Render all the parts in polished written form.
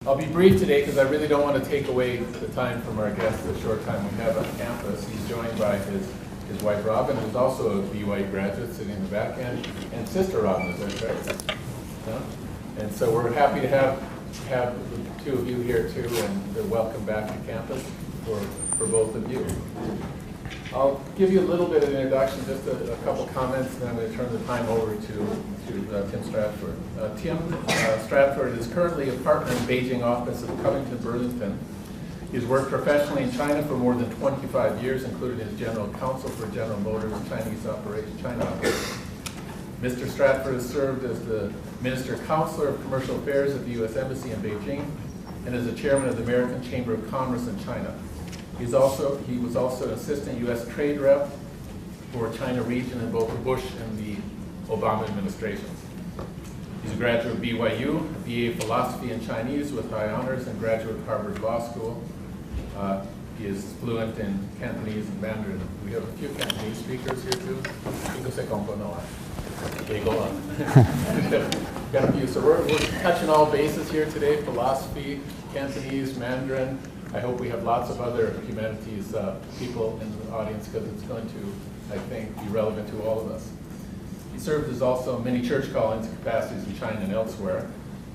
I'll be brief today because I really don't want to take away the time from our guests, the short time we have on campus. He's joined by his wife Robin, who's also a BYU graduate sitting in the back end, and sister Robin, is that correct? No? And so we're happy to have the two of you here too, and they're welcome back to campus for both of you. I'll give you a little bit of an introduction, just a couple comments, and then I'm going to turn the time over to Tim Stratford. Tim Stratford is currently a partner in Beijing office of Covington, Burling. He's worked professionally in China for more than 25 years, including as general counsel for General Motors China operations. Mr. Stratford has served as the Minister Counselor of Commercial Affairs at the U.S. Embassy in Beijing and as the chairman of the American Chamber of Commerce in China. He was also an assistant U.S. trade rep for China region in both the Bush and the Obama administrations. He's a graduate of BYU, a BA Philosophy in Chinese with high honors, and graduate of Harvard Law School. He is fluent in Cantonese and Mandarin. We have a few Cantonese speakers here too. Okay, go on. Got a few. So we're touching all bases here today: philosophy, Cantonese, Mandarin. I hope we have lots of other humanities people in the audience because it's going to, I think, be relevant to all of us. He served as also many church callings and capacities in China and elsewhere.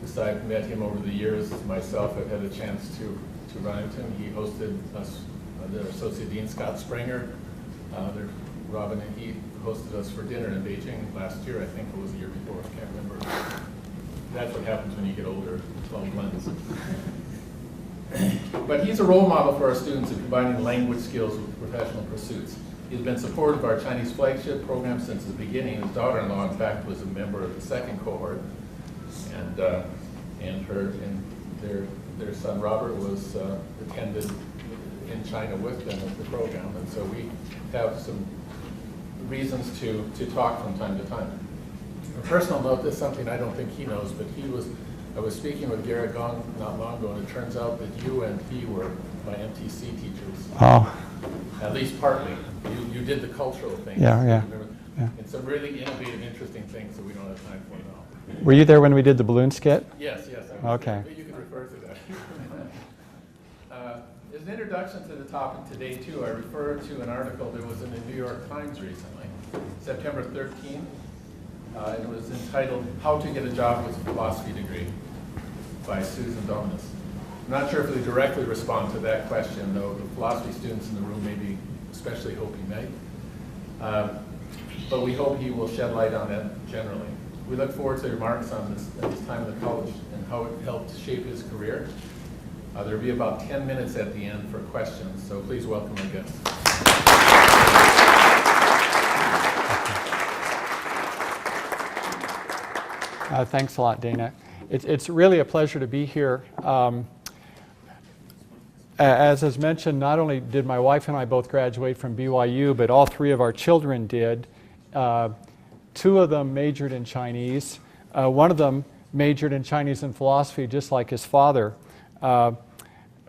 As I've met him over the years, myself, I've had a chance to run into him. He hosted us, the Associate Dean Scott Springer, Robin, and he hosted us for dinner in Beijing last year. I think it was the year before. I can't remember. That's what happens when you get older. It all blends. But he's a role model for our students in combining language skills with professional pursuits. He's been supportive of our Chinese flagship program since the beginning. His daughter-in-law, in fact, was a member of the second cohort, and their son Robert was attended in China with them at the program, and so we have some reasons to talk from time to time. A personal note, this is something I don't think he knows, but I was speaking with Garrett Gong not long ago, and it turns out that you and he were my MTC teachers. Oh. At least partly. You did the cultural thing. Yeah. And some really innovative, interesting things that we don't have time for now. Were you there when we did the balloon skit? Yes. Okay. But you can refer to that. As an introduction to the topic today, too, I refer to an article that was in the New York Times recently, September 13th. It was entitled, "How to Get a Job with a Philosophy Degree" by Susan Dominus. I'm not sure if we directly respond to that question, though the philosophy students in the room maybe especially hope he might. But we hope he will shed light on that generally. We look forward to remarks on this at his time in the college and how it helped shape his career. There will be about 10 minutes at the end for questions, so please welcome our guests. Thanks a lot, Dana. It's really a pleasure to be here. As is mentioned, not only did my wife and I both graduate from BYU, but all three of our children did. Two of them majored in Chinese. One of them majored in Chinese and philosophy, just like his father,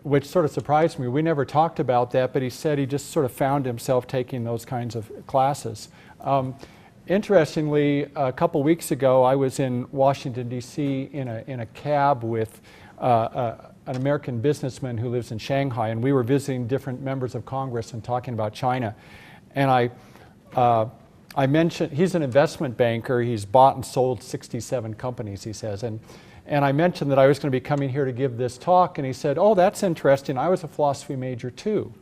which sort of surprised me. We never talked about that, but he said he just sort of found himself taking those kinds of classes. Interestingly, a couple weeks ago, I was in Washington, D.C. in a cab with an American businessman who lives in Shanghai, and we were visiting different members of Congress and talking about China. And I mentioned, he's an investment banker. He's bought and sold 67 companies, he says. And I mentioned that I was going to be coming here to give this talk, and he said, "Oh, that's interesting. I was a philosophy major too."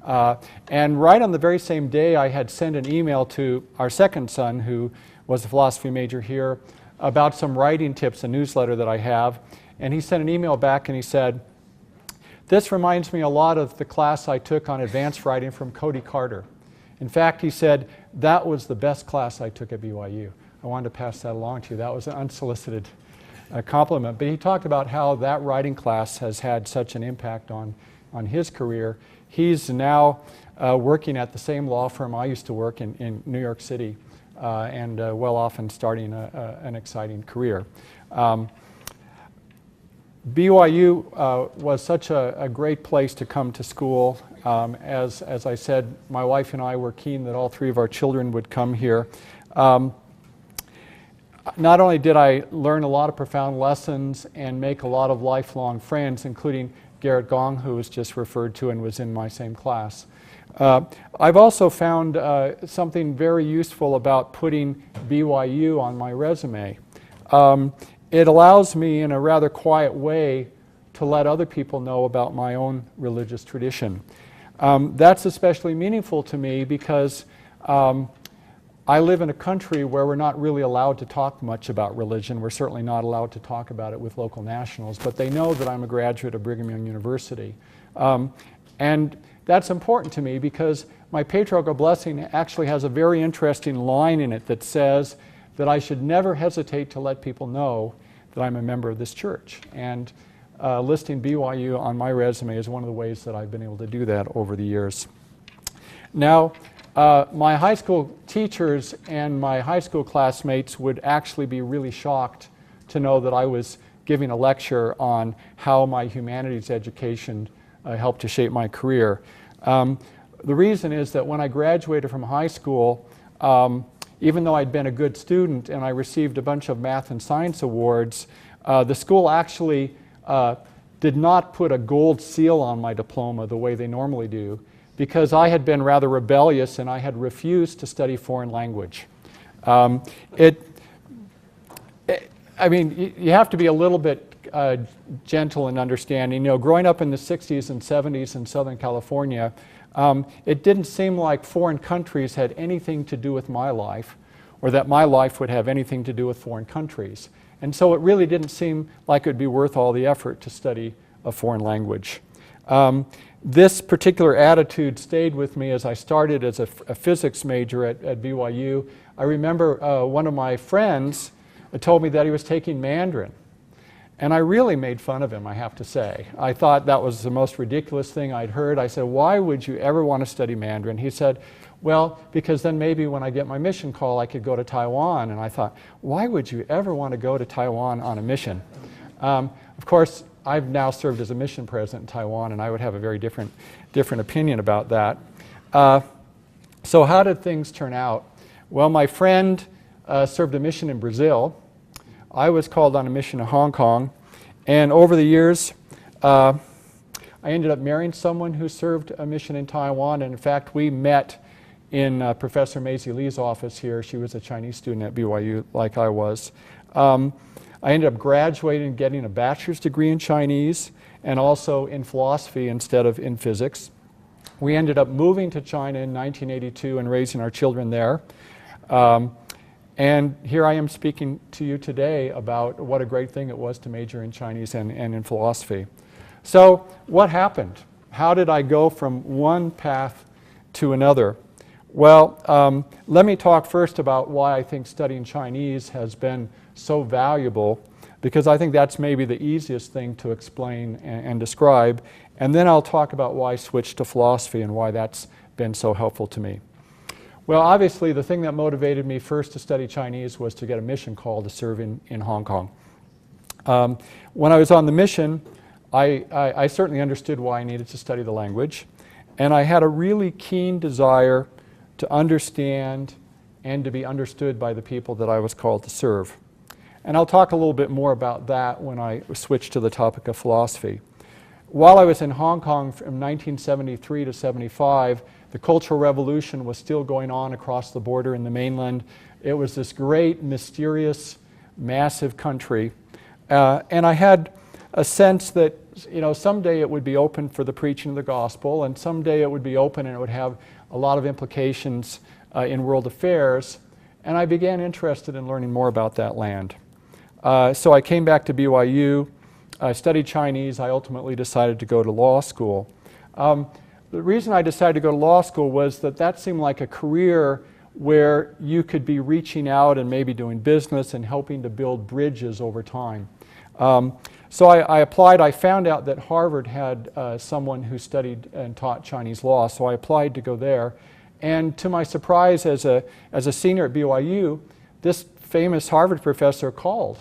And right on the very same day, I had sent an email to our second son, who was a philosophy major here, about some writing tips, a newsletter that I have. And he sent an email back and he said, "This reminds me a lot of the class I took on advanced writing from Cody Carter. In fact," he said, "that was the best class I took at BYU." I wanted to pass that along to you. That was an unsolicited compliment. But he talked about how that writing class has had such an impact on his career. He's now working at the same law firm I used to work in New York City, and well off and starting an exciting career. BYU was such a great place to come to school. As I said, my wife and I were keen that all three of our children would come here. not only did I learn a lot of profound lessons and make a lot of lifelong friends, including Garrett Gong, who was just referred to and was in my same class, I've also found something very useful about putting BYU on my resume. It allows me in a rather quiet way to let other people know about my own religious tradition. That's especially meaningful to me because I live in a country where we're not really allowed to talk much about religion. We're certainly not allowed to talk about it with local nationals, but they know that I'm a graduate of Brigham Young University. And that's important to me because my patriarchal blessing actually has a very interesting line in it that says that I should never hesitate to let people know that I'm a member of this church. And listing BYU on my resume is one of the ways that I've been able to do that over the years. Now, my high school teachers and my high school classmates would actually be really shocked to know that I was giving a lecture on how my humanities education helped to shape my career. The reason is that when I graduated from high school, even though I'd been a good student and I received a bunch of math and science awards, the school actually did not put a gold seal on my diploma the way they normally do, because I had been rather rebellious and I had refused to study foreign language. I mean, you have to be a little bit gentle and understanding. You know, growing up in the 60s and 70s in Southern California, it didn't seem like foreign countries had anything to do with my life, or that my life would have anything to do with foreign countries. And so it really didn't seem like it would be worth all the effort to study a foreign language. This particular attitude stayed with me as I started as a physics major at BYU. I remember one of my friends told me that he was taking Mandarin. And I really made fun of him, I have to say. I thought that was the most ridiculous thing I'd heard. I said, why would you ever want to study Mandarin? He said, well, because then maybe when I get my mission call, I could go to Taiwan. And I thought, why would you ever want to go to Taiwan on a mission? Of course, I've now served as a mission president in Taiwan, and I would have a very different opinion about that. So how did things turn out? Well, my friend served a mission in Brazil. I was called on a mission in Hong Kong. And over the years, I ended up marrying someone who served a mission in Taiwan. And in fact, we met in Professor Maisie Lee's office here. She was a Chinese student at BYU, like I was. I ended up graduating, getting a bachelor's degree in Chinese and also in philosophy instead of in physics. We ended up moving to China in 1982 and raising our children there. And here I am speaking to you today about what a great thing it was to major in Chinese and in philosophy. So what happened? How did I go from one path to another? Well, let me talk first about why I think studying Chinese has been so valuable, because I think that's maybe the easiest thing to explain and describe. And then I'll talk about why I switched to philosophy and why that's been so helpful to me. Well, obviously, the thing that motivated me first to study Chinese was to get a mission call to serve in Hong Kong. When I was on the mission, I certainly understood why I needed to study the language. And I had a really keen desire to understand and to be understood by the people that I was called to serve. And I'll talk a little bit more about that when I switch to the topic of philosophy. While I was in Hong Kong from 1973 to 75, the Cultural Revolution was still going on across the border in the mainland. It was this great, mysterious, massive country. And I had a sense that, you know, someday it would be open for the preaching of the gospel, and someday it would be open and it would have a lot of implications in world affairs. And I began interested in learning more about that land. So I came back to BYU. I studied Chinese. I ultimately decided to go to law school. The reason I decided to go to law school was that that seemed like a career where you could be reaching out and maybe doing business and helping to build bridges over time. So I applied. I found out that Harvard had someone who studied and taught Chinese law, so I applied to go there. And to my surprise, as a senior at BYU, this famous Harvard professor called.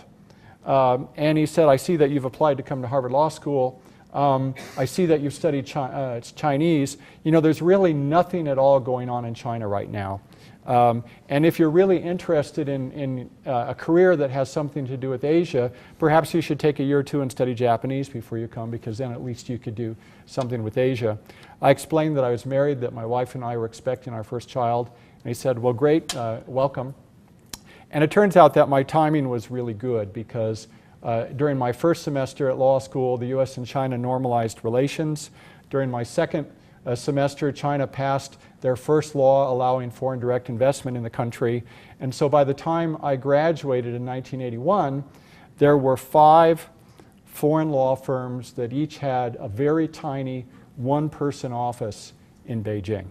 And he said, I see that you've applied to come to Harvard Law School. I see that you've studied Chinese. You know, there's really nothing at all going on in China right now. And if you're really interested in a career that has something to do with Asia, perhaps you should take a year or two and study Japanese before you come, because then at least you could do something with Asia. I explained that I was married, that my wife and I were expecting our first child, and he said, well, great, welcome. And it turns out that my timing was really good, because during my first semester at law school, the US and China normalized relations. During my second semester, China passed their first law allowing foreign direct investment in the country. And so by the time I graduated in 1981, there were 5 foreign law firms that each had a very tiny one-person office in Beijing.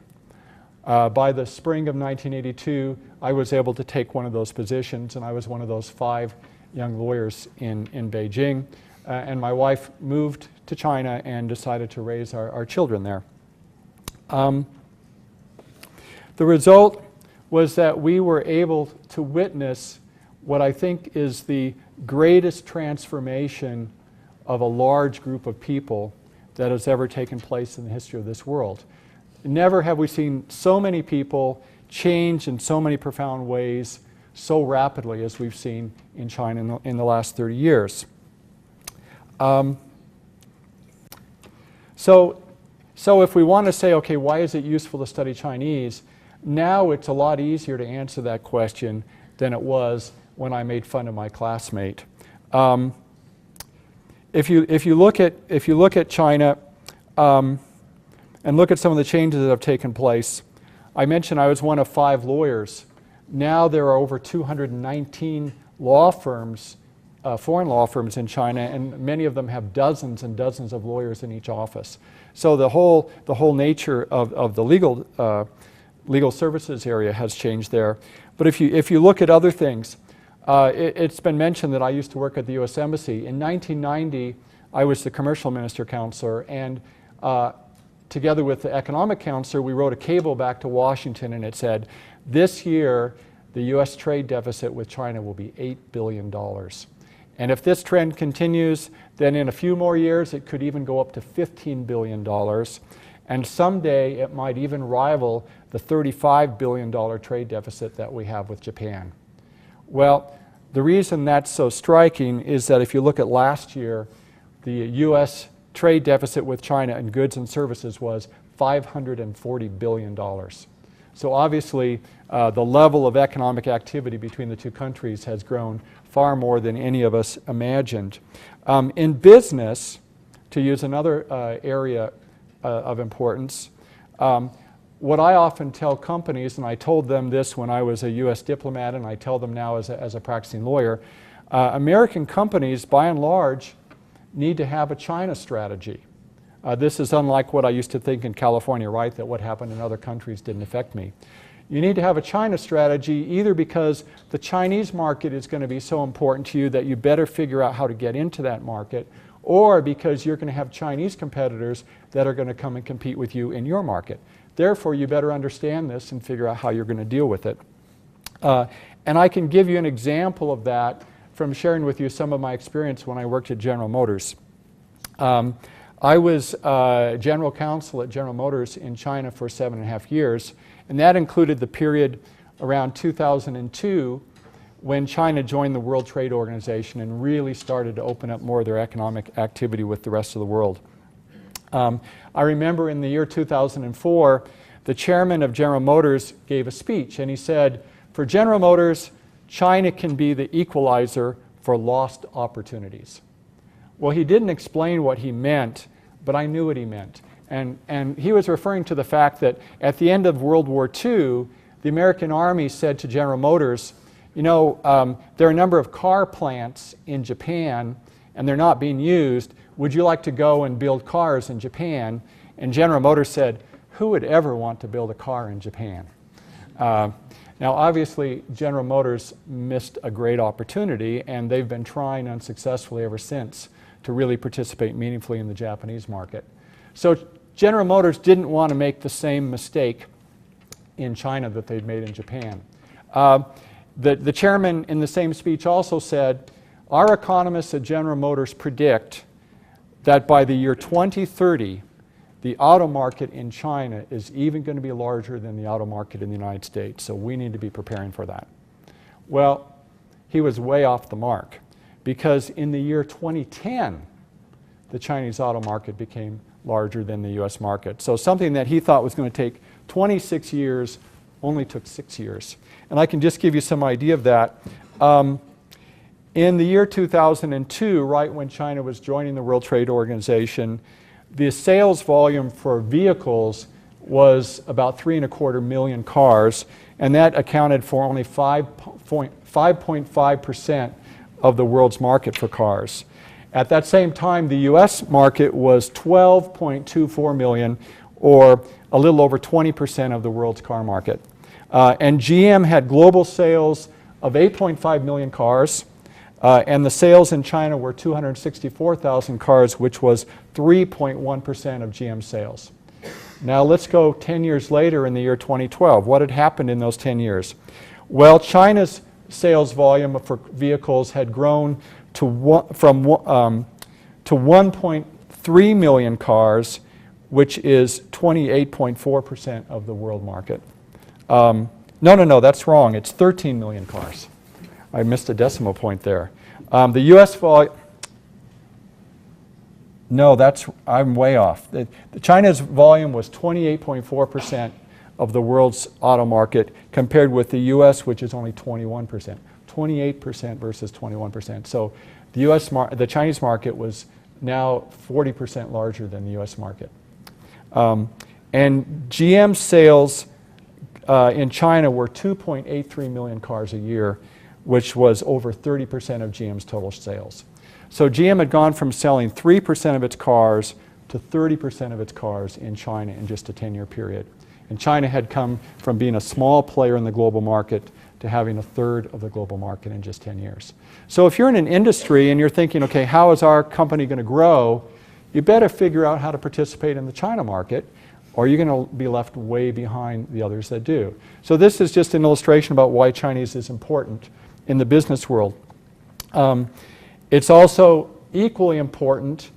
By the spring of 1982, I was able to take one of those positions, and I was one of those 5 young lawyers in Beijing. And my wife moved to China and decided to raise our children there. The result was that we were able to witness what I think is the greatest transformation of a large group of people that has ever taken place in the history of this world. Never have we seen so many people change in so many profound ways so rapidly as we've seen in China in the last 30 years. So if we want to say, okay, why is it useful to study Chinese? Now it's a lot easier to answer that question than it was when I made fun of my classmate. If you look at China and look at some of the changes that have taken place, I mentioned I was one of 5 lawyers. Now there are over 219 law firms, foreign law firms in China, and many of them have dozens and dozens of lawyers in each office. So the whole nature of the legal services area has changed there. But if you look at other things, it's been mentioned that I used to work at the U.S. Embassy. In 1990, I was the commercial minister counselor, and together with the economic counselor, we wrote a cable back to Washington, and it said, this year, the U.S. trade deficit with China will be $8 billion. And if this trend continues, then in a few more years, it could even go up to $15 billion. And someday, it might even rival the $35 billion trade deficit that we have with Japan. Well, the reason that's so striking is that if you look at last year, the U.S. trade deficit with China in goods and services was $540 billion. So obviously, the level of economic activity between the two countries has grown far more than any of us imagined. In business, to use another area of importance, what I often tell companies, and I told them this when I was a U.S. diplomat, and I tell them now as a practicing lawyer, American companies, by and large, need to have a China strategy. This is unlike what I used to think in California, right, that what happened in other countries didn't affect me. You need to have a China strategy either because the Chinese market is going to be so important to you that you better figure out how to get into that market, or because you're going to have Chinese competitors that are going to come and compete with you in your market. Therefore, you better understand this and figure out how you're going to deal with it. And I can give you an example of that from sharing with you some of my experience when I worked at General Motors. I was general counsel at General Motors in China for 7.5 years, and that included the period around 2002 when China joined the World Trade Organization and really started to open up more of their economic activity with the rest of the world. I remember in the year 2004, the chairman of General Motors gave a speech, and he said, for General Motors, China can be the equalizer for lost opportunities. Well, he didn't explain what he meant, but I knew what he meant. And he was referring to the fact that at the end of World War II, the American Army said to General Motors, you know, there are a number of car plants in Japan, and they're not being used. Would you like to go and build cars in Japan? And General Motors said, who would ever want to build a car in Japan? Now, obviously, General Motors missed a great opportunity, and they've been trying unsuccessfully ever since to really participate meaningfully in the Japanese market. So General Motors didn't want to make the same mistake in China that they'd made in Japan. The chairman in the same speech also said, our economists at General Motors predict that by the year 2030, the auto market in China is even going to be larger than the auto market in the United States, so we need to be preparing for that. Well, he was way off the mark, because in the year 2010, the Chinese auto market became larger than the US market. So something that he thought was going to take 26 years only took 6 years. And I can just give you some idea of that. In the year 2002, right when China was joining the World Trade Organization, the sales volume for vehicles was about 3.25 million cars, and that accounted for only 5.5% of the world's market for cars. At that same time, the US market was 12.24 million, or a little over 20% of the world's car market. And GM had global sales of 8.5 million cars, and the sales in China were 264,000 cars, which was 3.1% of GM sales. Now let's go 10 years later in the year 2012. What had happened in those 10 years? Well, China's sales volume for vehicles had grown to 1.3 million cars, which is 28.4% of the world market. No, that's wrong. It's 13 million cars. I missed a decimal point there. The U.S. volume, no, I'm way off. China's volume was 28.4% of the world's auto market, compared with the U.S., which is only 21%. 28% versus 21%. So the Chinese market was now 40% larger than the U.S. market. And GM sales in China were 2.83 million cars a year, which was over 30% of GM's total sales. So GM had gone from selling 3% of its cars to 30% of its cars in China in just a 10-year period. And China had come from being a small player in the global market to having a third of the global market in just 10 years. So if you're in an industry and you're thinking, okay, how is our company going to grow? You better figure out how to participate in the China market, or you're going to be left way behind the others that do. So this is just an illustration about why Chinese is important in the business world. It's also equally important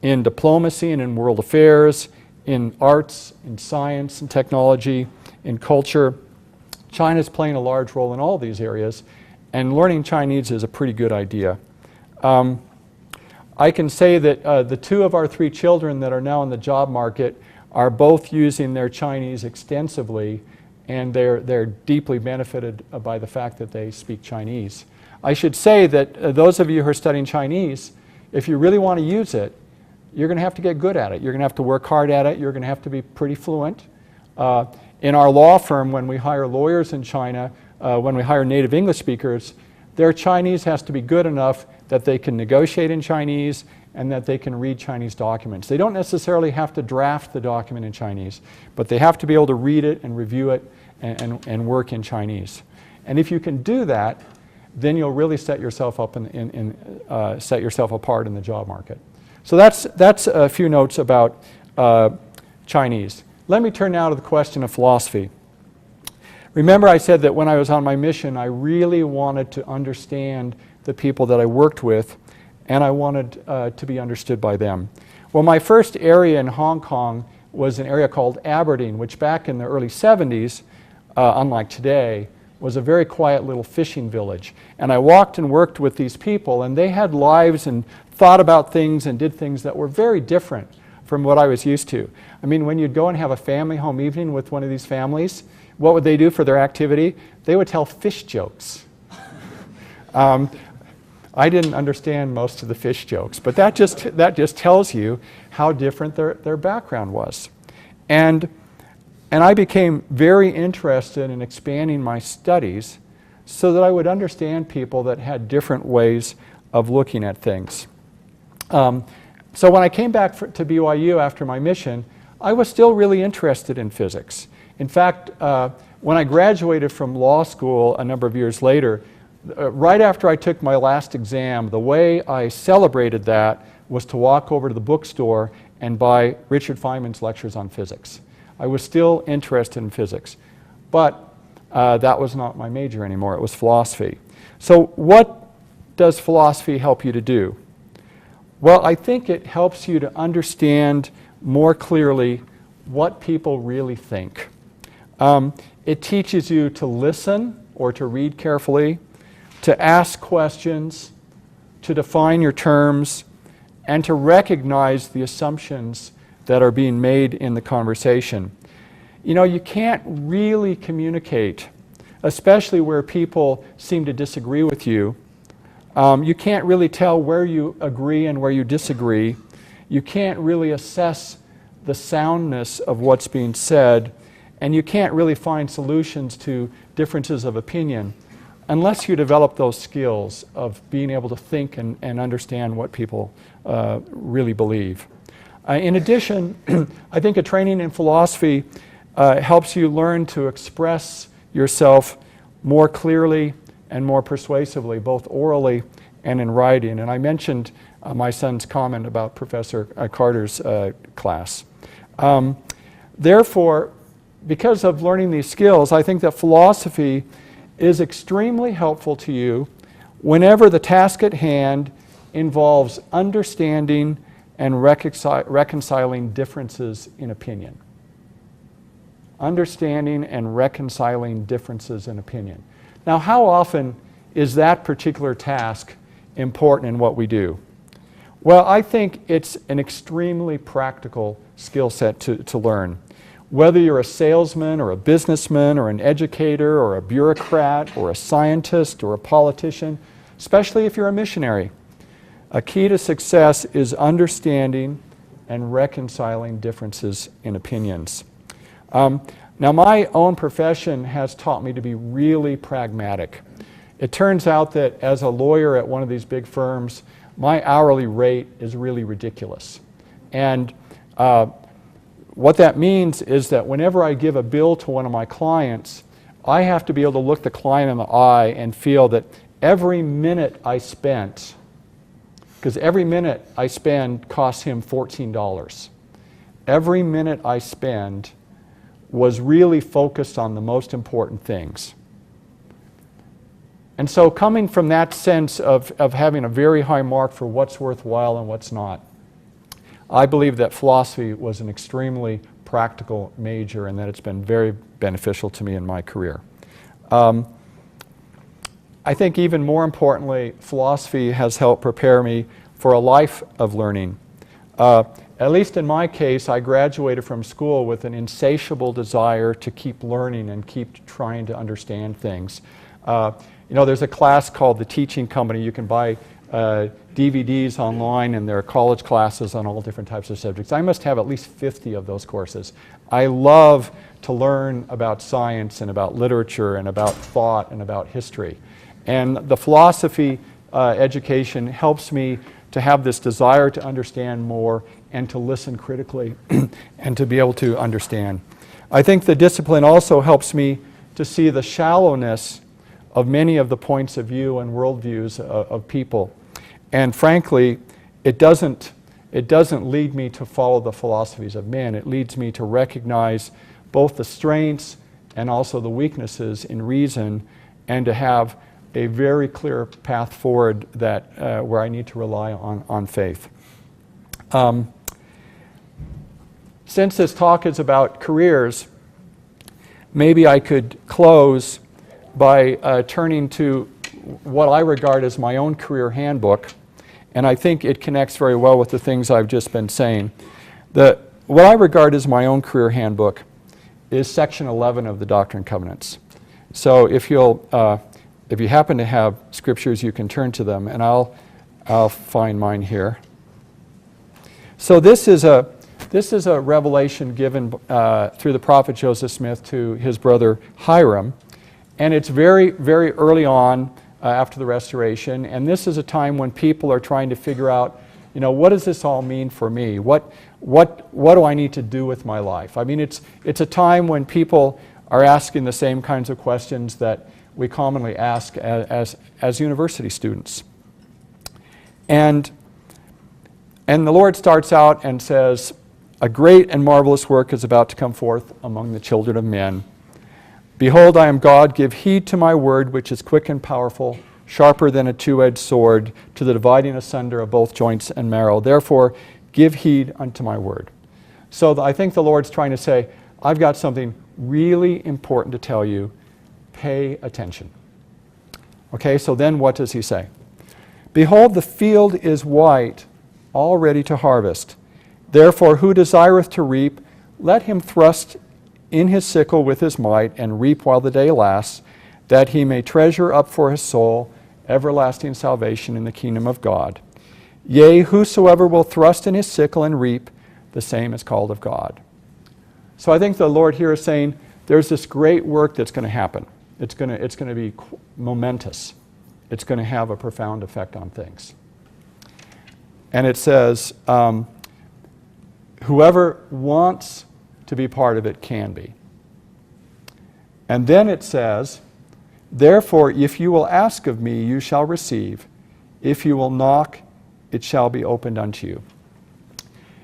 in diplomacy and in world affairs, in arts, in science and technology, in culture. China's playing a large role in all these areas, and learning Chinese is a pretty good idea. I can say that the 2 of our 3 children that are now in the job market are both using their Chinese extensively, and they're deeply benefited by the fact that they speak Chinese. I should say that those of you who are studying Chinese, if you really want to use it, you're going to have to get good at it. You're going to have to work hard at it. You're going to have to be pretty fluent. In our law firm, when we hire lawyers in China, when we hire native English speakers, their Chinese has to be good enough that they can negotiate in Chinese and that they can read Chinese documents. They don't necessarily have to draft the document in Chinese, but they have to be able to read it and review it and work in Chinese. And if you can do that, then you'll really set yourself up set yourself apart in the job market. So that's a few notes about Chinese. Let me turn now to the question of philosophy. Remember, I said that when I was on my mission, I really wanted to understand the people that I worked with, and I wanted to be understood by them. Well, my first area in Hong Kong was an area called Aberdeen, which back in the early 70s, unlike today, was a very quiet little fishing village. And I walked and worked with these people, and they had lives and thought about things and did things that were very different from what I was used to. I mean, when you'd go and have a family home evening with one of these families, what would they do for their activity? They would tell fish jokes. I didn't understand most of the fish jokes, but that just tells you how different their background was. And I became very interested in expanding my studies so that I would understand people that had different ways of looking at things. So when I came back to BYU after my mission, I was still really interested in physics. In fact, when I graduated from law school a number of years later, right after I took my last exam, the way I celebrated that was to walk over to the bookstore and buy Richard Feynman's lectures on physics. I was still interested in physics, but that was not my major anymore. It was philosophy. So what does philosophy help you to do? Well, I think it helps you to understand more clearly what people really think. It teaches you to listen or to read carefully, to ask questions, to define your terms, and to recognize the assumptions that are being made in the conversation. You know, you can't really communicate, especially where people seem to disagree with you. You can't really tell where you agree and where you disagree. You can't really assess the soundness of what's being said, and you can't really find solutions to differences of opinion unless you develop those skills of being able to think and understand what people really believe. In addition, I think a training in philosophy helps you learn to express yourself more clearly and more persuasively, both orally and in writing. And I mentioned my son's comment about Professor Carter's class. Therefore, because of learning these skills, I think that philosophy is extremely helpful to you whenever the task at hand involves understanding and reconciling differences in opinion. Understanding and reconciling differences in opinion. Now, how often is that particular task important in what we do? Well, I think it's an extremely practical skill set to learn. Whether you're a salesman or a businessman or an educator or a bureaucrat or a scientist or a politician, especially if you're a missionary, a key to success is understanding and reconciling differences in opinions. Now, my own profession has taught me to be really pragmatic. It turns out that as a lawyer at one of these big firms, my hourly rate is really ridiculous. And what that means is that whenever I give a bill to one of my clients, I have to be able to look the client in the eye and feel that every minute I spent, because every minute I spend costs him $14. Every minute I spend was really focused on the most important things. And so coming from that sense of having a very high mark for what's worthwhile and what's not, I believe that philosophy was an extremely practical major and that it's been very beneficial to me in my career. I think even more importantly, philosophy has helped prepare me for a life of learning. At least in my case, I graduated from school with an insatiable desire to keep learning and keep trying to understand things. You know, there's a class called The Teaching Company. You can buy DVDs online, and there are college classes on all different types of subjects. I must have at least 50 of those courses. I love to learn about science and about literature and about thought and about history. And the philosophy education helps me to have this desire to understand more and to listen critically and to be able to understand. I think the discipline also helps me to see the shallowness of many of the points of view and worldviews of people. And frankly, it doesn't lead me to follow the philosophies of men. It leads me to recognize both the strengths and also the weaknesses in reason, and to have a very clear path forward that where I need to rely on faith. Since this talk is about careers, maybe I could close by turning to what I regard as my own career handbook, and I think it connects very well with the things I've just been saying. What I regard as my own career handbook is section 11 of the Doctrine and Covenants. So if you happen to have scriptures, you can turn to them, and I'll find mine here. So this is a revelation given through the prophet Joseph Smith to his brother Hiram, and it's very, very early on after the Restoration, and this is a time when people are trying to figure out, you know, what does this all mean for me? What do I need to do with my life? I mean, it's a time when people are asking the same kinds of questions that we commonly ask as university students. And the Lord starts out and says, "A great and marvelous work is about to come forth among the children of men. Behold, I am God, give heed to my word, which is quick and powerful, sharper than a two-edged sword, to the dividing asunder of both joints and marrow. Therefore, give heed unto my word. So I think the Lord's trying to say, I've got something really important to tell you. Pay attention. Okay, so then what does he say? Behold, the field is white, all ready to harvest. Therefore, who desireth to reap, let him thrust in his sickle with his might, and reap while the day lasts, that he may treasure up for his soul everlasting salvation in the kingdom of God. Yea, whosoever will thrust in his sickle and reap, the same is called of God. So I think the Lord here is saying there's this great work that's going to happen. It's going to be momentous. It's going to have a profound effect on things. And it says, whoever wants to be part of it can be. And then it says, therefore, if you will ask of me, you shall receive. If you will knock, it shall be opened unto you.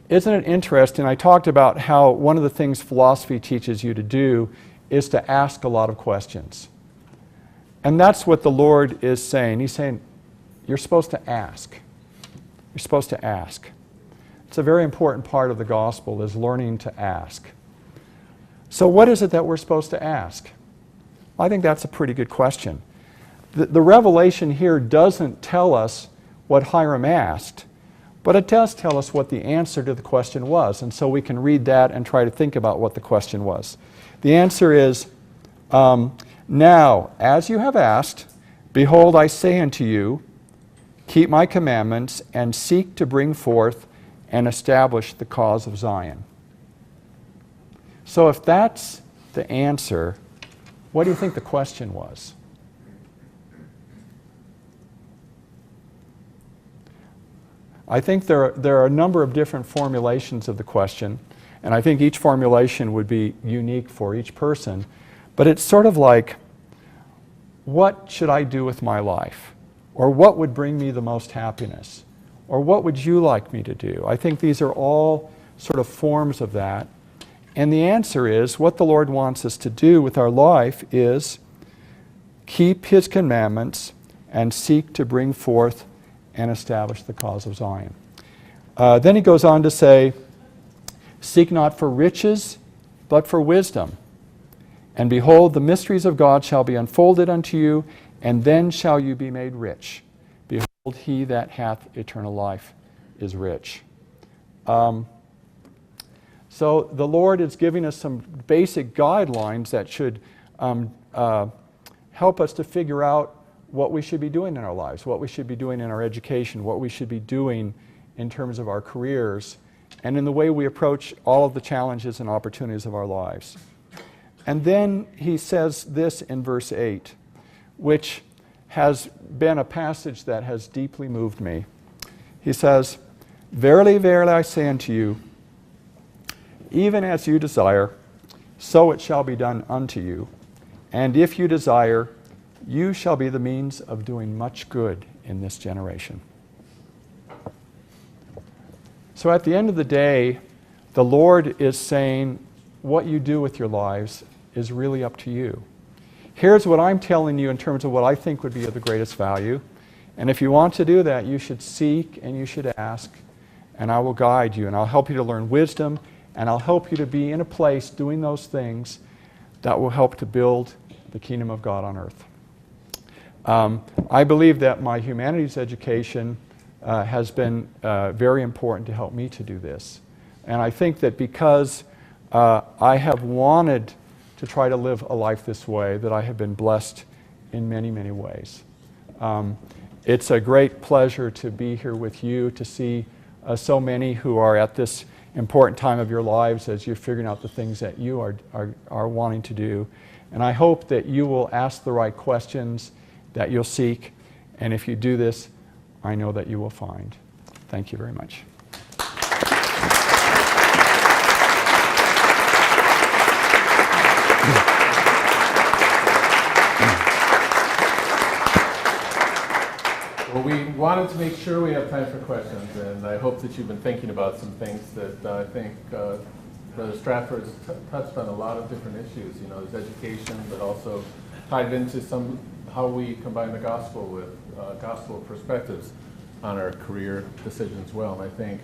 Isn't it interesting? I talked about how one of the things philosophy teaches you to do is to ask a lot of questions. And that's what the Lord is saying. He's saying, you're supposed to ask. You're supposed to ask. It's a very important part of the gospel, is learning to ask. So what is it that we're supposed to ask? I think that's a pretty good question. The revelation here doesn't tell us what Hiram asked, but it does tell us what the answer to the question was. And so we can read that and try to think about what the question was. The answer is, now, as you have asked, behold, I say unto you, keep my commandments and seek to bring forth and establish the cause of Zion. So if that's the answer, what do you think the question was? I think there are a number of different formulations of the question, and I think each formulation would be unique for each person. But it's sort of like, what should I do with my life? Or what would bring me the most happiness? Or what would you like me to do? I think these are all sort of forms of that. And the answer is, what the Lord wants us to do with our life is keep His commandments and seek to bring forth and establish the cause of Zion. Then he goes on to say, seek not for riches, but for wisdom. And behold, the mysteries of God shall be unfolded unto you, and then shall you be made rich. Behold, he that hath eternal life is rich. So the Lord is giving us some basic guidelines that should help us to figure out what we should be doing in our lives, what we should be doing in our education, what we should be doing in terms of our careers, and in the way we approach all of the challenges and opportunities of our lives. And then he says this in verse 8, which has been a passage that has deeply moved me. He says, verily, verily, I say unto you, even as you desire, so it shall be done unto you. And if you desire, you shall be the means of doing much good in this generation. So at the end of the day, the Lord is saying, what you do with your lives is really up to you. Here's what I'm telling you in terms of what I think would be of the greatest value. And if you want to do that, you should seek and you should ask, and I will guide you, and I'll help you to learn wisdom, and I'll help you to be in a place doing those things that will help to build the kingdom of God on earth. I believe that my humanities education has been very important to help me to do this. And I think that because I have wanted to try to live a life this way, that I have been blessed in many, many ways. It's a great pleasure to be here with you, to see so many who are at this important time of your lives as you're figuring out the things that you are wanting to do. And I hope that you will ask the right questions, that you'll seek, and if you do this, I know that you will find. Thank you very much. Well, we wanted to make sure we have time for questions, and I hope that you've been thinking about some things that I think Brother Stratford touched on a lot of different issues. You know, there's education, but also tied into some how we combine the gospel with gospel perspectives on our career decisions well. And I think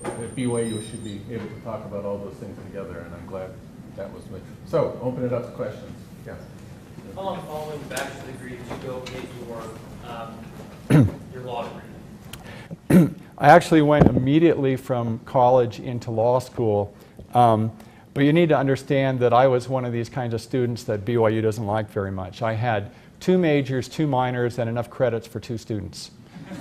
at BYU should be able to talk about all those things together, and I'm glad that was mentioned. So, open it up to questions. Yeah. How long following the bachelor's degree did you go get your law degree? I actually went immediately from college into law school. But you need to understand that I was one of these kinds of students that BYU doesn't like very much. I had 2 majors, 2 minors, and enough credits for 2 students.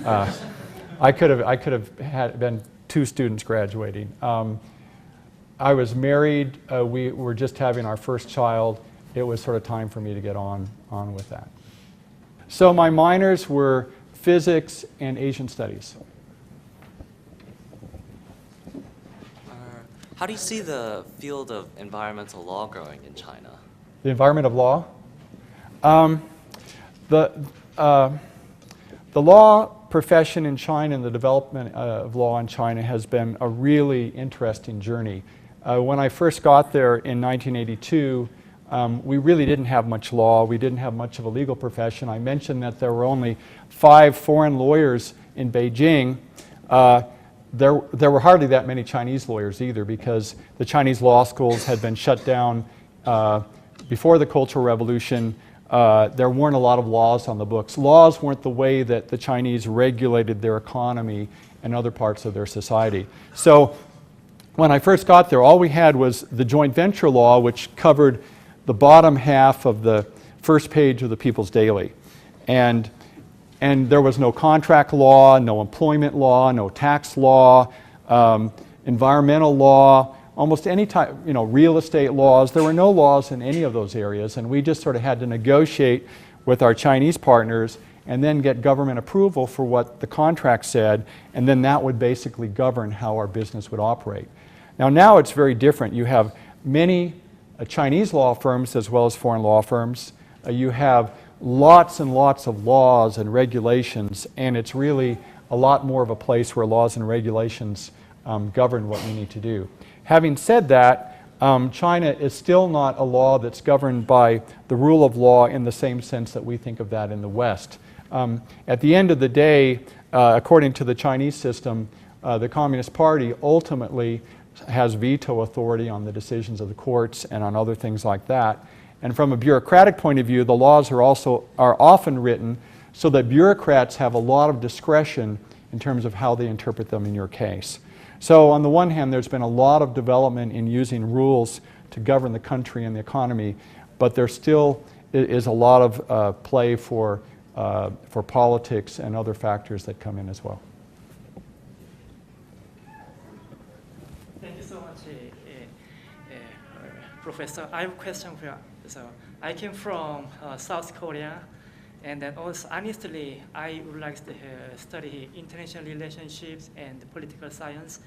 I could have been 2 students graduating. I was married. We were just having our first child. It was sort of time for me to get on with that. So my minors were physics and Asian studies. How do you see the field of environmental law growing in China? The environment of law? The law profession in China and the development of law in China has been a really interesting journey. When I first got there in 1982, we really didn't have much law. We didn't have much of a legal profession. I mentioned that there were only 5 foreign lawyers in Beijing. There were hardly that many Chinese lawyers either, because the Chinese law schools had been shut down before the Cultural Revolution. There weren't a lot of laws on the books. Laws weren't the way that the Chinese regulated their economy and other parts of their society. So when I first got there, all we had was the joint venture law, which covered the bottom half of the first page of the People's Daily. And there was no contract law, no employment law, no tax law, environmental law, almost any type, real estate laws. There were no laws in any of those areas, and we just sort of had to negotiate with our Chinese partners and then get government approval for what the contract said, and then that would basically govern how our business would operate. Now it's very different. You have many Chinese law firms as well as foreign law firms. You have lots and lots of laws and regulations, and it's really a lot more of a place where laws and regulations govern what we need to do. Having said that, China is still not a law that's governed by the rule of law in the same sense that we think of that in the West. At the end of the day, according to the Chinese system, the Communist Party ultimately has veto authority on the decisions of the courts and on other things like that. And from a bureaucratic point of view, the laws are often written so that bureaucrats have a lot of discretion in terms of how they interpret them in your case. So on the one hand, there's been a lot of development in using rules to govern the country and the economy, but there still is a lot of play for politics and other factors that come in as well. Thank you so much, Professor. I have a question for you. So I came from South Korea, and then also honestly, I would like to study international relationships and political science.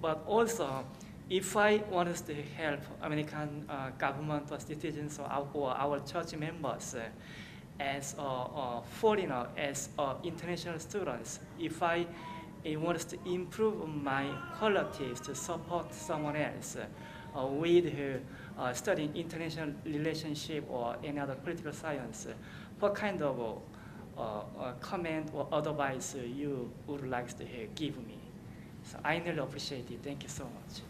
But also, if I wanted to help American government or citizens or our church members as foreigner, as international students, if I wanted to improve my qualities to support someone else with studying international relationship or any other political science, what kind of comment or advice you would like to give me? So I really appreciate it. Thank you so much.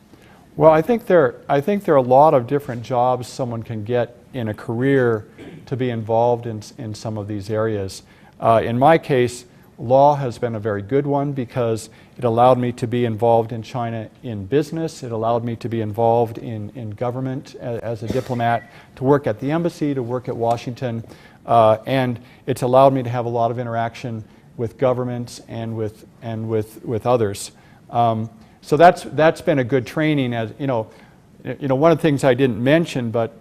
Well, I think there are a lot of different jobs someone can get in a career to be involved in some of these areas. In my case, law has been a very good one because it allowed me to be involved in China in business. It allowed me to be involved in government as a diplomat, to work at the embassy, to work at Washington, and it's allowed me to have a lot of interaction with governments and with others. So that's been a good training. As one of the things I didn't mention, but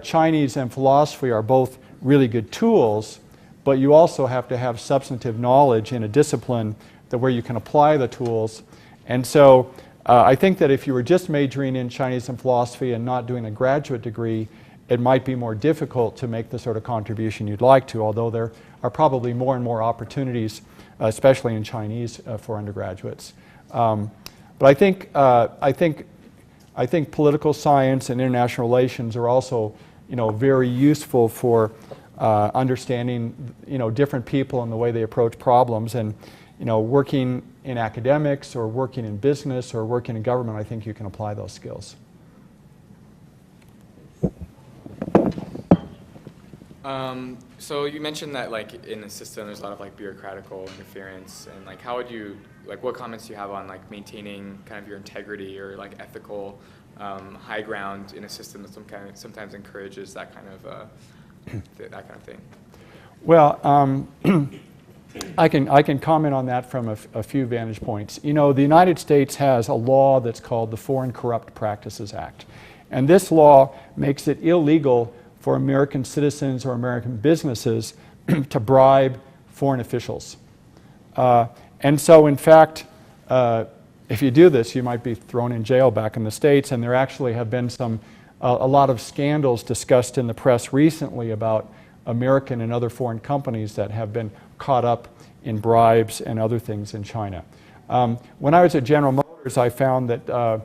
Chinese and philosophy are both really good tools, but you also have to have substantive knowledge in a discipline where you can apply the tools. And so I think that if you were just majoring in Chinese and philosophy and not doing a graduate degree, it might be more difficult to make the sort of contribution you'd like to, although there are probably more and more opportunities, especially in Chinese, for undergraduates. But I think political science and international relations are also, very useful for understanding, different people and the way they approach problems, and, working in academics or working in business or working in government, I think you can apply those skills. So you mentioned that like in the system there's a lot of like bureaucratical interference, and like how would you, like what comments do you have on like maintaining kind of your integrity or like ethical high ground in a system that sometimes encourages that kind of thing? Well, I can comment on that from a few vantage points. The United States has a law that's called the Foreign Corrupt Practices Act, and this law makes it illegal for American citizens or American businesses to bribe foreign officials. And so, in fact, if you do this, you might be thrown in jail back in the States, and there actually have been a lot of scandals discussed in the press recently about American and other foreign companies that have been caught up in bribes and other things in China. When I was at General Motors, I found that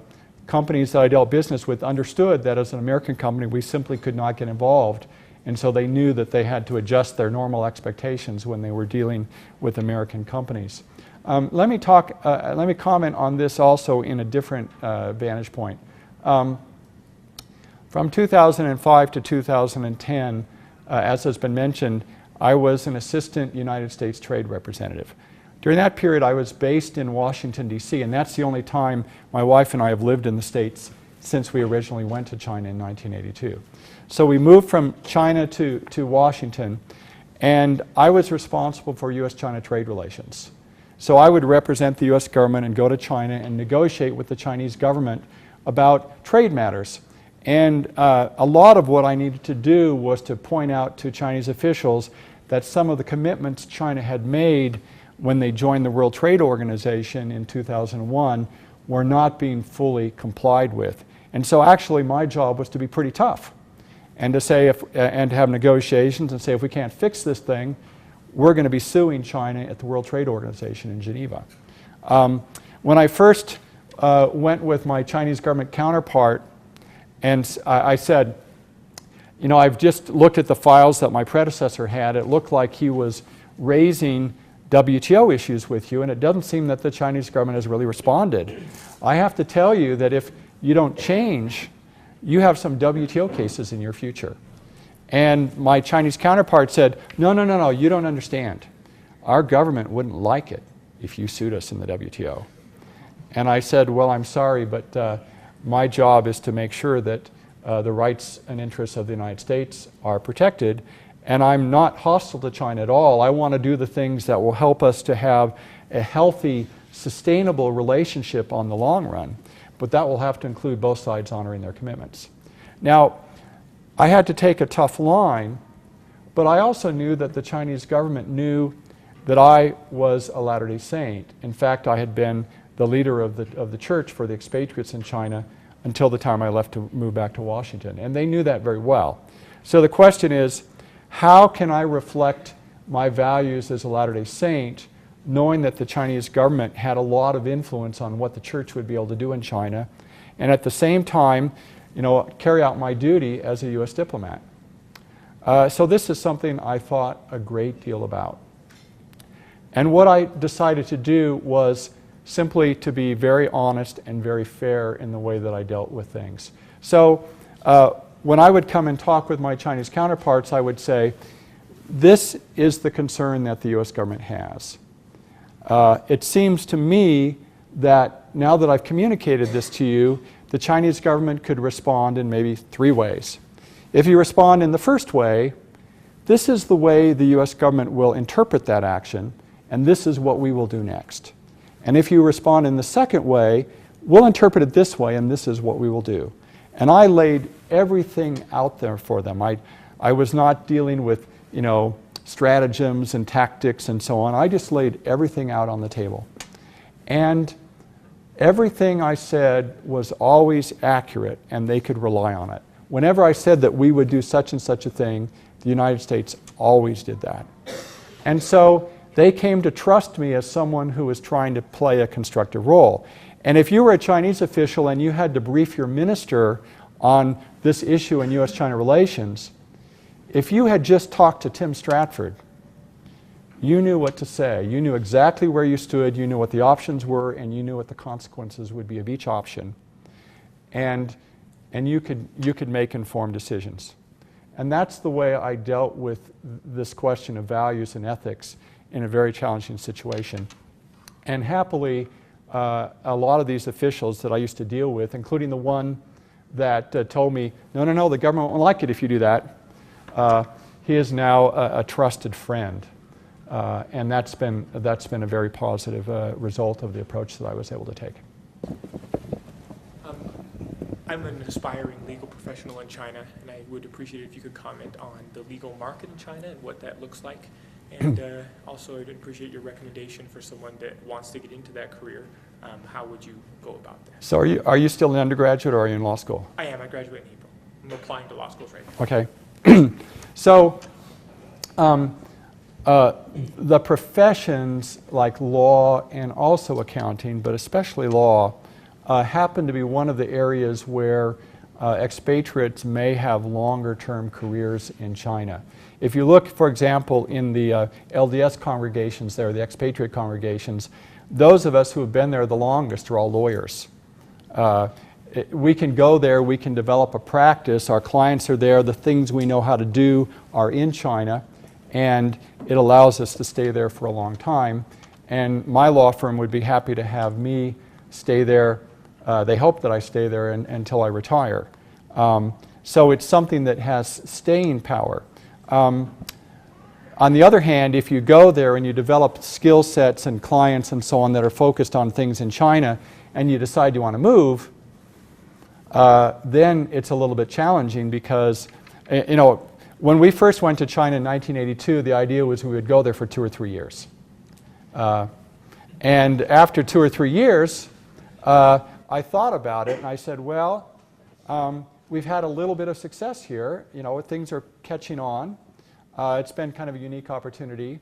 companies that I dealt business with understood that as an American company we simply could not get involved, and so they knew that they had to adjust their normal expectations when they were dealing with American companies. Let me comment on this also in a different vantage point. From 2005 to 2010, as has been mentioned, I was an assistant United States trade representative. During that period, I was based in Washington, D.C., and that's the only time my wife and I have lived in the States since we originally went to China in 1982. So we moved from China to Washington, and I was responsible for U.S.-China trade relations. So I would represent the U.S. government and go to China and negotiate with the Chinese government about trade matters. And a lot of what I needed to do was to point out to Chinese officials that some of the commitments China had made when they joined the World Trade Organization in 2001 were not being fully complied with. And so actually my job was to be pretty tough and to say and to have negotiations and say, if we can't fix this thing, we're going to be suing China at the World Trade Organization in Geneva. When I first went with my Chinese government counterpart, and I said, I've just looked at the files that my predecessor had. It looked like he was raising WTO issues with you, and it doesn't seem that the Chinese government has really responded. I have to tell you that if you don't change, you have some WTO cases in your future. And my Chinese counterpart said, no, you don't understand. Our government wouldn't like it if you sued us in the WTO. And I said, well, I'm sorry, but my job is to make sure that the rights and interests of the United States are protected, and I'm not hostile to China at all. I want to do the things that will help us to have a healthy, sustainable relationship on the long run, but that will have to include both sides honoring their commitments. Now, I had to take a tough line, but I also knew that the Chinese government knew that I was a Latter-day Saint. In fact, I had been the leader of the church for the expatriates in China until the time I left to move back to Washington, and they knew that very well. So the question is, how can I reflect my values as a Latter-day Saint, knowing that the Chinese government had a lot of influence on what the church would be able to do in China, and at the same time, carry out my duty as a U.S. diplomat? So this is something I thought a great deal about. And what I decided to do was simply to be very honest and very fair in the way that I dealt with things. So when I would come and talk with my Chinese counterparts, I would say, this is the concern that the U.S. government has. It seems to me that now that I've communicated this to you, the Chinese government could respond in maybe 3 ways. If you respond in the first way, this is the way the U.S. government will interpret that action, and this is what we will do next. And if you respond in the second way, we'll interpret it this way, and this is what we will do. And I laid everything out there for them. I was not dealing with, stratagems and tactics and so on. I just laid everything out on the table. And everything I said was always accurate, and they could rely on it. Whenever I said that we would do such and such a thing, the United States always did that. And so they came to trust me as someone who was trying to play a constructive role. And if you were a Chinese official and you had to brief your minister on this issue in U.S.-China relations, If you had just talked to Tim Stratford, you knew what to say. You knew exactly where you stood, you knew what the options were, and you knew what the consequences would be of each option. And you could make informed decisions. And that's the way I dealt with this question of values and ethics in a very challenging situation. And happily, a lot of these officials that I used to deal with, including the one that told me, no, the government won't like it if you do that, he is now a trusted friend. And that's been a very positive result of the approach that I was able to take. I'm an aspiring legal professional in China, and I would appreciate it if you could comment on the legal market in China and what that looks like. And also, I'd appreciate your recommendation for someone that wants to get into that career. How would you go about that? So are you still an undergraduate or are you in law school? I am. I graduate in April. I'm applying to law schools right now. Okay. So the professions like law and also accounting, but especially law, happen to be one of the areas where expatriates may have longer-term careers in China. If you look, for example, in the LDS congregations there, the expatriate congregations, those of us who have been there the longest are all lawyers. We can go there, we can develop a practice, our clients are there, the things we know how to do are in China, and it allows us to stay there for a long time. And my law firm would be happy to have me stay there. They hope that I stay there until I retire. So it's something that has staying power. On the other hand, if you go there and you develop skill sets and clients and so on that are focused on things in China, and you decide you want to move, then it's a little bit challenging because, you know, when we first went to China in 1982, the idea was we would go there for 2 or 3 years. And after 2 or 3 years, I thought about it and I said, well, we've had a little bit of success here. You know, things are catching on. It's been kind of a unique opportunity.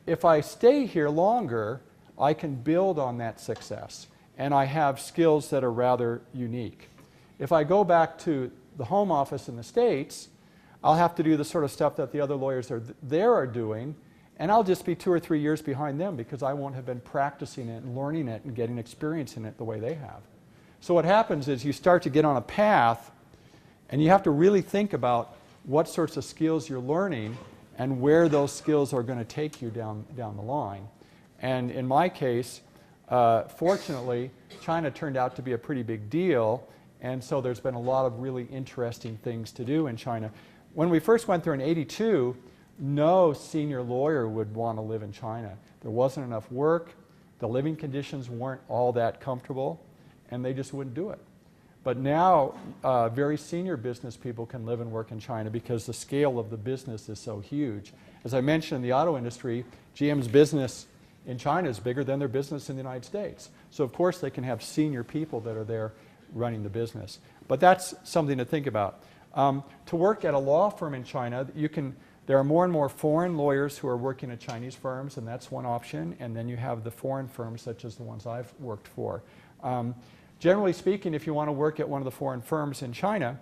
If I stay here longer, I can build on that success. And I have skills that are rather unique. If I go back to the home office in the States, I'll have to do the sort of stuff that the other lawyers are doing, and I'll just be 2 or 3 years behind them because I won't have been practicing it and learning it and getting experience in it the way they have. So what happens is you start to get on a path, and you have to really think about what sorts of skills you're learning and where those skills are going to take you down the line. And in my case, fortunately, China turned out to be a pretty big deal, and so there's been a lot of really interesting things to do in China. When we first went there in '82, no senior lawyer would want to live in China. There wasn't enough work, the living conditions weren't all that comfortable, and they just wouldn't do it. But now, very senior business people can live and work in China because the scale of the business is so huge. As I mentioned, in the auto industry, GM's business in China is bigger than their business in the United States. So of course they can have senior people that are there running the business. But that's something to think about. To work at a law firm in China, there are more and more foreign lawyers who are working at Chinese firms, and that's one option. And then you have the foreign firms such as the ones I've worked for. Generally speaking, if you want to work at one of the foreign firms in China,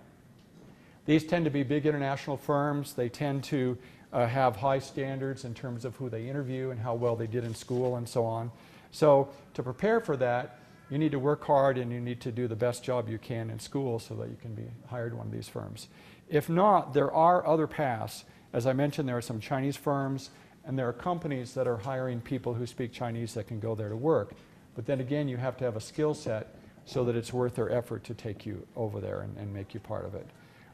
these tend to be big international firms. They tend to have high standards in terms of who they interview and how well they did in school and so on. So to prepare for that, you need to work hard and you need to do the best job you can in school so that you can be hired at one of these firms. If not, there are other paths. As I mentioned, there are some Chinese firms and there are companies that are hiring people who speak Chinese that can go there to work. But then again, you have to have a skill set so that it's worth their effort to take you over there and make you part of it.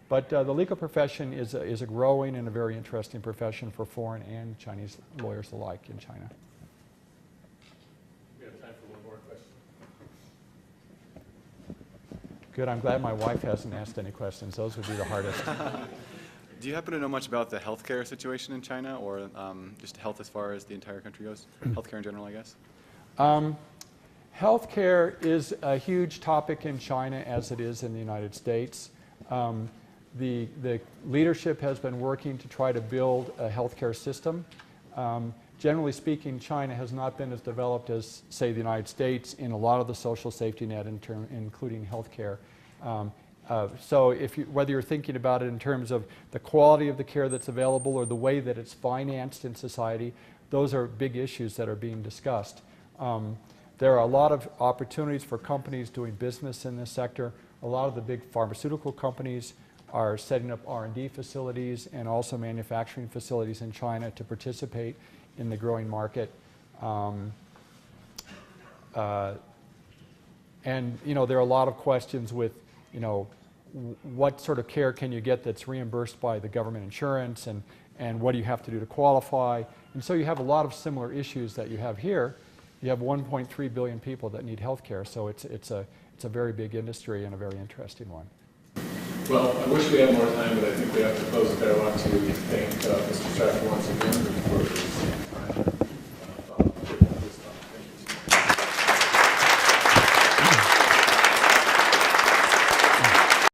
But the legal profession is a growing and a very interesting profession for foreign and Chinese lawyers alike in China. We have time for one more question. Good. I'm glad my wife hasn't asked any questions. Those would be the hardest. Do you happen to know much about the healthcare situation in China, or just health as far as the entire country goes? Healthcare in general, I guess. Healthcare is a huge topic in China as it is in the United States. The leadership has been working to try to build a healthcare system. Generally speaking, China has not been as developed as, say, the United States in a lot of the social safety net, including healthcare. So whether you're thinking about it in terms of the quality of the care that's available or the way that it's financed in society, those are big issues that are being discussed. There are a lot of opportunities for companies doing business in this sector. A lot of the big pharmaceutical companies are setting up R&D facilities and also manufacturing facilities in China to participate in the growing market. And there are a lot of questions with, what sort of care can you get that's reimbursed by the government insurance, and what do you have to do to qualify? And so you have a lot of similar issues that you have here. You have 1.3 billion people that need health care, so it's a very big industry and a very interesting one. Well, I wish we had more time, but I think we have to close it there. I want to thank Mr. Stratford once again for his